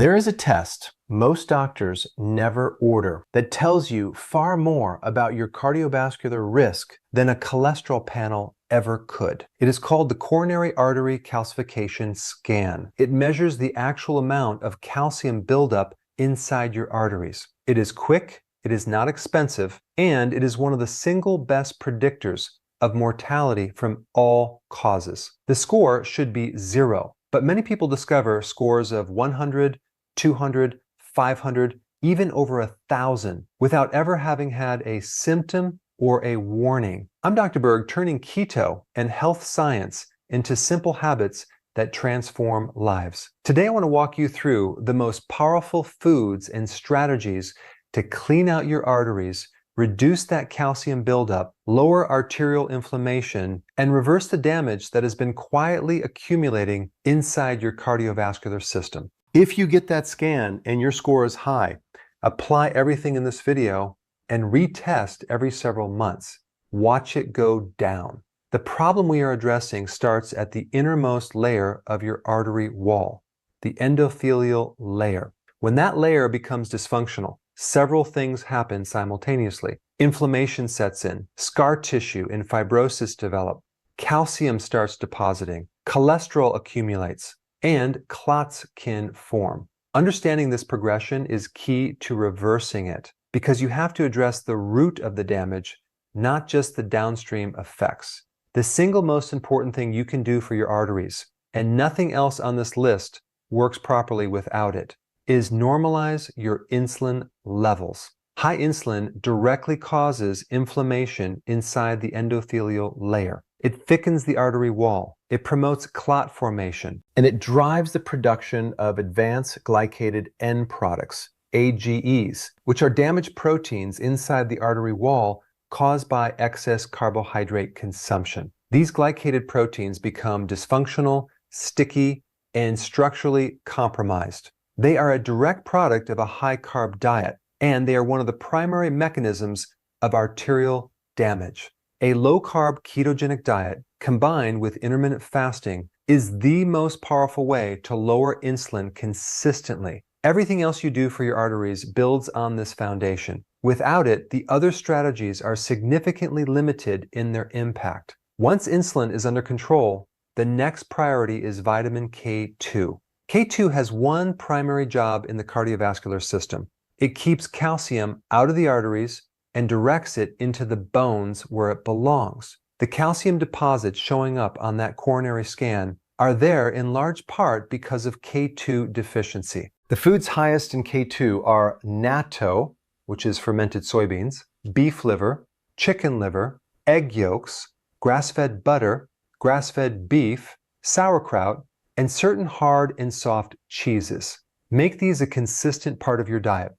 There is a test most doctors never order that tells you far more about your cardiovascular risk than a cholesterol panel ever could. It is called the Coronary Artery Calcification scan. It measures the actual amount of calcium buildup inside your arteries. It is quick, it is not expensive, and it is one of the single best predictors of mortality from all causes. The score should be 0, but many people discover scores of 100, 200, 500, even over 1,000 without ever having had a symptom or a warning. I'm Dr. Berg, turning keto and health science into simple habits that transform lives. Today I want to walk you through the most powerful foods and strategies to clean out your arteries, reduce that calcium buildup, lower arterial inflammation, and reverse the damage that has been quietly accumulating inside your cardiovascular system. If you get that scan and your score is high, apply everything in this video and retest every several months. Watch it go down. The problem we are addressing starts at the innermost layer of your artery wall, the endothelial layer. When that layer becomes dysfunctional, several things happen simultaneously. Inflammation sets in, scar tissue and fibrosis develop, calcium starts depositing, cholesterol accumulates, and clots can form. Understanding this progression is key to reversing it because you have to address the root of the damage, not just the downstream effects. The single most important thing you can do for your arteries, and nothing else on this list works properly without it, is normalize your insulin levels. High insulin directly causes inflammation inside the endothelial layer. It thickens the artery wall. It promotes clot formation, and it drives the production of advanced glycated end products, AGEs, which are damaged proteins inside the artery wall caused by excess carbohydrate consumption. These glycated proteins become dysfunctional, sticky, and structurally compromised. They are a direct product of a high-carb diet, and they are one of the primary mechanisms of arterial damage. A low-carb ketogenic diet combined with intermittent fasting is the most powerful way to lower insulin consistently. Everything else you do for your arteries builds on this foundation. Without it, the other strategies are significantly limited in their impact. Once insulin is under control, the next priority is vitamin K2. K2 has one primary job in the cardiovascular system. It keeps calcium out of the arteries and directs it into the bones where it belongs. The calcium deposits showing up on that coronary scan are there in large part because of K2 deficiency. The foods highest in K2 are natto, which is fermented soybeans, beef liver, chicken liver, egg yolks, grass-fed butter, grass-fed beef, sauerkraut, and certain hard and soft cheeses. Make these a consistent part of your diet.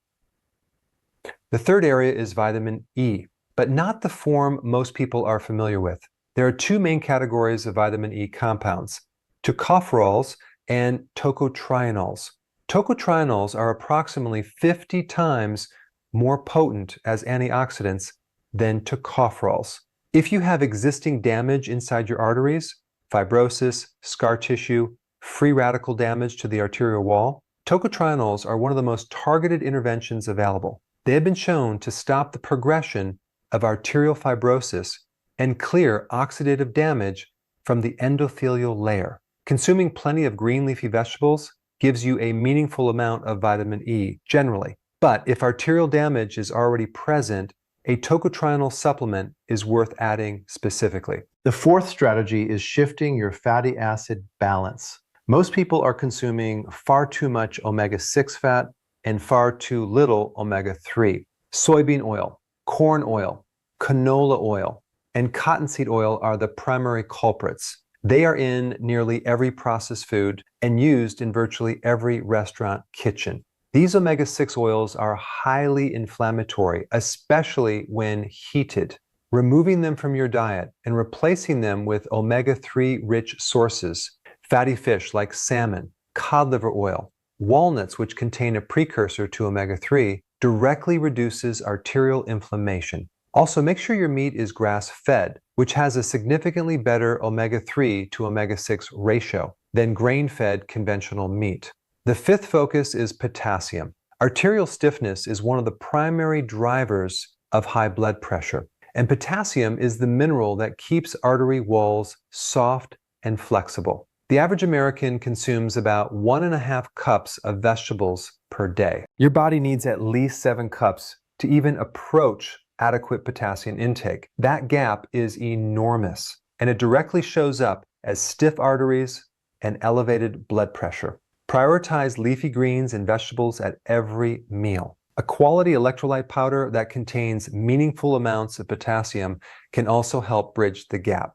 The third area is vitamin E, but not the form most people are familiar with. There are two main categories of vitamin E compounds, tocopherols and tocotrienols. Tocotrienols are approximately 50 times more potent as antioxidants than tocopherols. If you have existing damage inside your arteries, fibrosis, scar tissue, free radical damage to the arterial wall, tocotrienols are one of the most targeted interventions available. They have been shown to stop the progression of arterial fibrosis and clear oxidative damage from the endothelial layer. Consuming plenty of green leafy vegetables gives you a meaningful amount of vitamin E generally. But if arterial damage is already present, a tocotrienol supplement is worth adding specifically. The fourth strategy is shifting your fatty acid balance. Most people are consuming far too much omega-6 fat and far too little omega-3. Soybean oil, corn oil, canola oil, and cottonseed oil are the primary culprits. They are in nearly every processed food and used in virtually every restaurant kitchen. These omega-6 oils are highly inflammatory, especially when heated. Removing them from your diet and replacing them with omega-3 rich sources, fatty fish like salmon, cod liver oil, walnuts, which contain a precursor to omega-3, directly reduces arterial inflammation. Also, make sure your meat is grass-fed, which has a significantly better omega-3 to omega-6 ratio than grain-fed conventional meat. The fifth focus is potassium. Arterial stiffness is one of the primary drivers of high blood pressure, and potassium is the mineral that keeps artery walls soft and flexible. The average American consumes about 1.5 cups of vegetables per day. Your body needs at least 7 cups to even approach adequate potassium intake. That gap is enormous, and it directly shows up as stiff arteries and elevated blood pressure. Prioritize leafy greens and vegetables at every meal. A quality electrolyte powder that contains meaningful amounts of potassium can also help bridge the gap.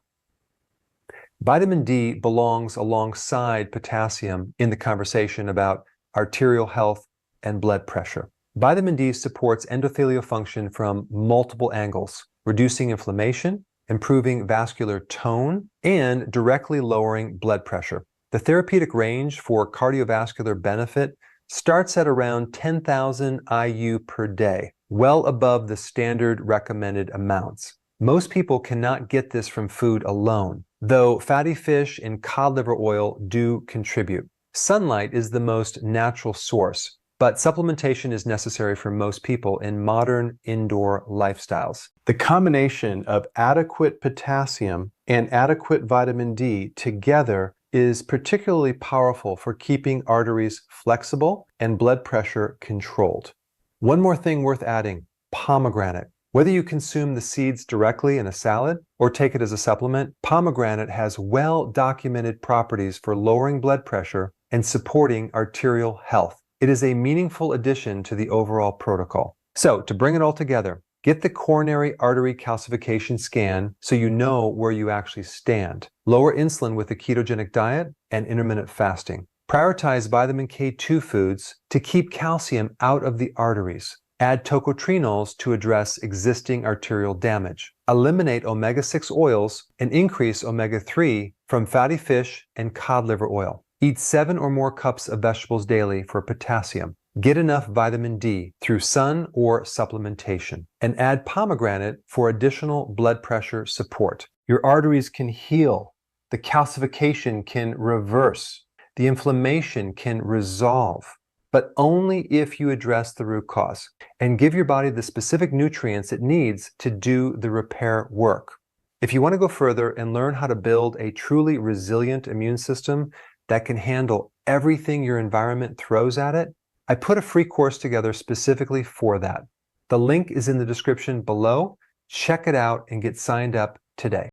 Vitamin D belongs alongside potassium in the conversation about arterial health and blood pressure. Vitamin D supports endothelial function from multiple angles, reducing inflammation, improving vascular tone, and directly lowering blood pressure. The therapeutic range for cardiovascular benefit starts at around 10,000 IU per day, well above the standard recommended amounts. Most people cannot get this from food alone, though fatty fish and cod liver oil do contribute. Sunlight is the most natural source, but supplementation is necessary for most people in modern indoor lifestyles. The combination of adequate potassium and adequate vitamin D together is particularly powerful for keeping arteries flexible and blood pressure controlled. One more thing worth adding: pomegranate. Whether you consume the seeds directly in a salad or take it as a supplement, pomegranate has well-documented properties for lowering blood pressure and supporting arterial health. It is a meaningful addition to the overall protocol. So, to bring it all together, get the coronary artery calcification scan so you know where you actually stand. Lower insulin with a ketogenic diet and intermittent fasting. Prioritize vitamin K2 foods to keep calcium out of the arteries. Add tocotrienols to address existing arterial damage. Eliminate omega-6 oils and increase omega-3 from fatty fish and cod liver oil. Eat 7 or more cups of vegetables daily for potassium. Get enough vitamin D through sun or supplementation. And add pomegranate for additional blood pressure support. Your arteries can heal. The calcification can reverse. The inflammation can resolve, but only if you address the root cause and give your body the specific nutrients it needs to do the repair work. If you want to go further and learn how to build a truly resilient immune system that can handle everything your environment throws at it, I put a free course together specifically for that. The link is in the description below. Check it out and get signed up today.